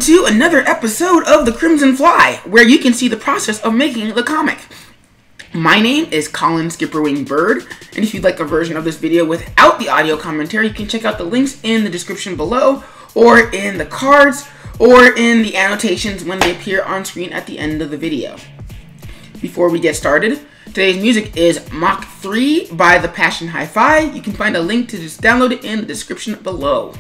to another episode of The Crimson Fly, where you can see the process of making the comic. My name is Colin SkipperWing Bird, and if you'd like a version of this video without the audio commentary, you can check out the links in the description below, or in the cards, or in the annotations when they appear on screen at the end of the video. Before we get started, today's music is Mach 3 by The Passion Hi-Fi. You can find a link to just download it in the description below.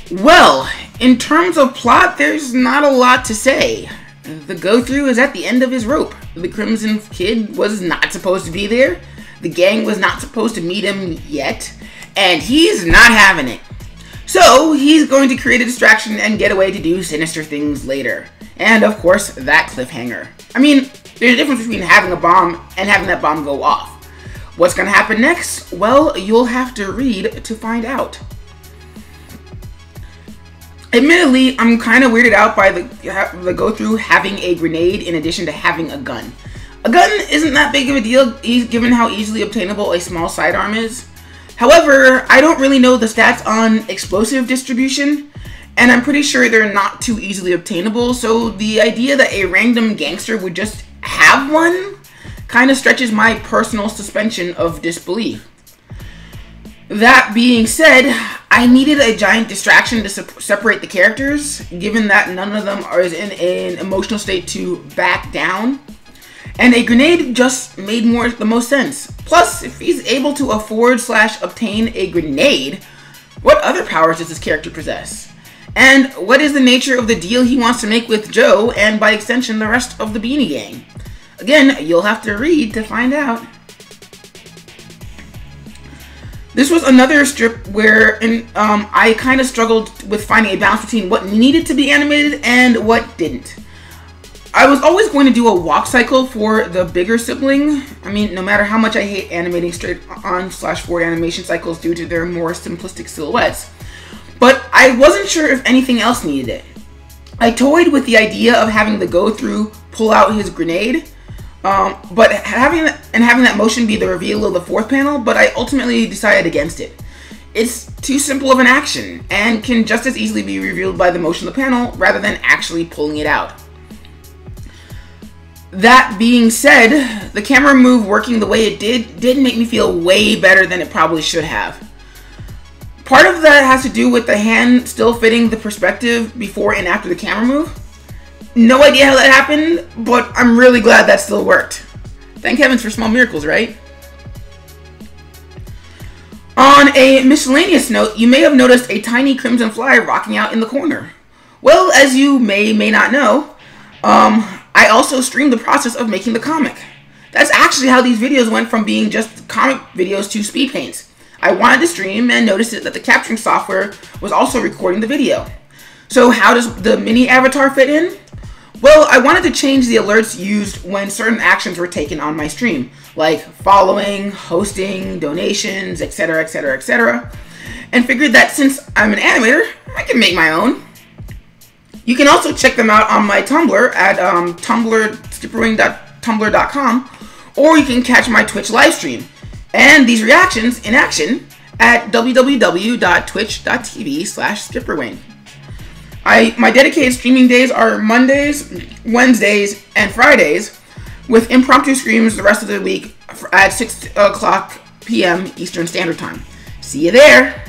Well, in terms of plot, there's not a lot to say. The Go-Thru is at the end of his rope. The Crimson Kid was not supposed to be there. The gang was not supposed to meet him yet. And he's not having it. So, he's going to create a distraction and get away to do sinister things later. And, of course, that cliffhanger. I mean, there's a difference between having a bomb and having that bomb go off. What's going to happen next? Well, you'll have to read to find out. Admittedly, I'm kind of weirded out by the Go-Thru having a grenade in addition to having a gun. A gun isn't that big of a deal given how easily obtainable a small sidearm is. However, I don't really know the stats on explosive distribution, and I'm pretty sure they're not too easily obtainable, so the idea that a random gangster would just have one kind of stretches my personal suspension of disbelief. That being said, I needed a giant distraction to separate the characters, given that none of them are in an emotional state to back down. And a grenade just made the most sense. Plus, if he's able to afford/obtain a grenade, what other powers does this character possess? And what is the nature of the deal he wants to make with Joe, and by extension, the rest of the Beanie Gang? Again, you'll have to read to find out. This was another strip where I kind of struggled with finding a balance between what needed to be animated and what didn't. I was always going to do a walk cycle for the bigger sibling. I mean, no matter how much I hate animating straight on/forward animation cycles due to their more simplistic silhouettes. But I wasn't sure if anything else needed it. I toyed with the idea of having the Go-Thru pull out his grenade, but having that motion be the reveal of the fourth panel, but I ultimately decided against it. It's too simple of an action, and can just as easily be revealed by the motion of the panel, rather than actually pulling it out. That being said, the camera move working the way it did make me feel way better than it probably should have. Part of that has to do with the hand still fitting the perspective before and after the camera move. No idea how that happened, but I'm really glad that still worked. Thank heavens for small miracles, right? On a miscellaneous note, you may have noticed a tiny crimson fly rocking out in the corner. Well, as you may not know, I also streamed the process of making the comic. That's actually how these videos went from being just comic videos to speed paints. I wanted to stream and noticed that the capturing software was also recording the video. So how does the mini avatar fit in? Well, I wanted to change the alerts used when certain actions were taken on my stream, like following, hosting, donations, etc, etc, etc, and figured that since I'm an animator, I can make my own. You can also check them out on my Tumblr at skipperwing.tumblr.com, or you can catch my Twitch livestream and these reactions in action at www.twitch.tv/skipperwing. My dedicated streaming days are Mondays, Wednesdays, and Fridays, with impromptu streams the rest of the week at 6 o'clock p.m. Eastern Standard Time. See you there!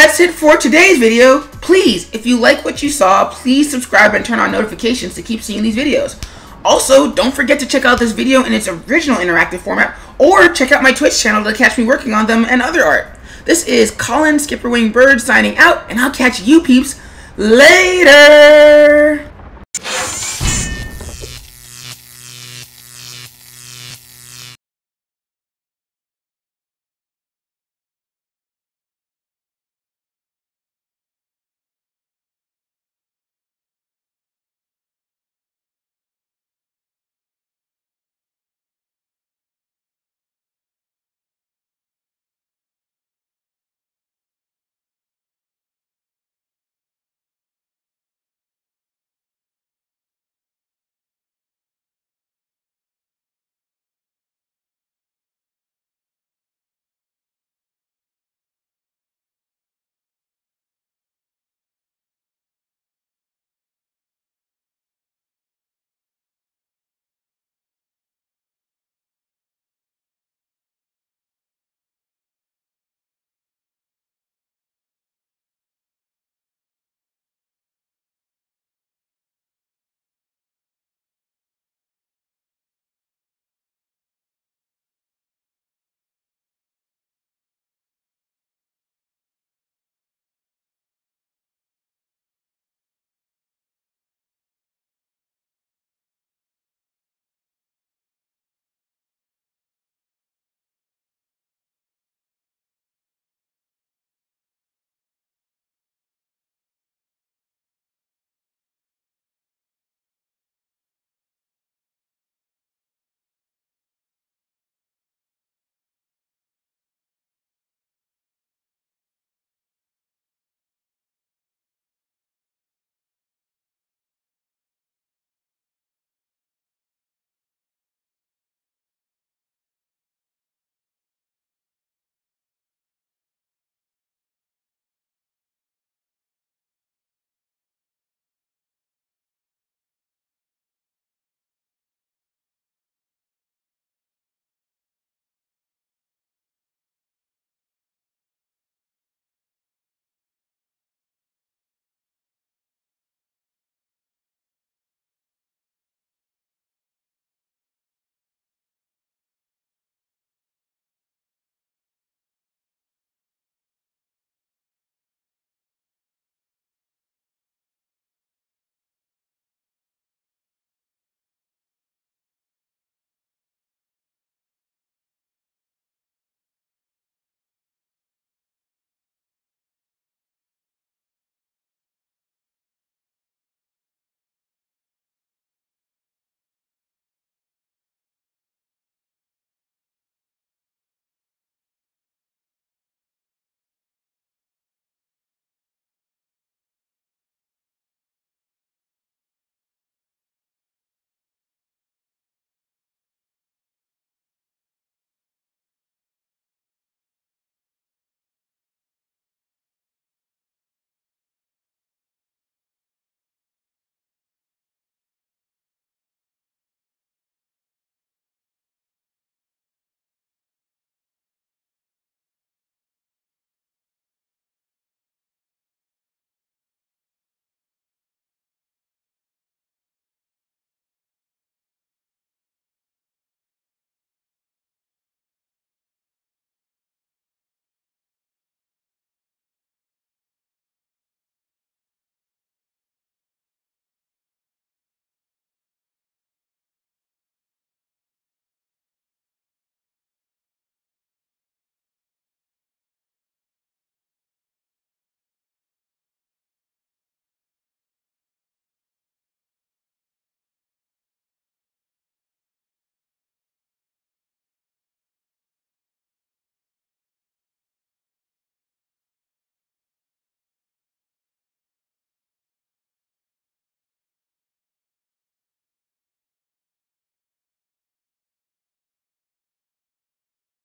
that's it for today's video. Please, if you like what you saw, please subscribe and turn on notifications to keep seeing these videos. Also, don't forget to check out this video in its original interactive format, or check out my Twitch channel to catch me working on them and other art. This is Colin SkipperWing Bird signing out, and I'll catch you peeps later!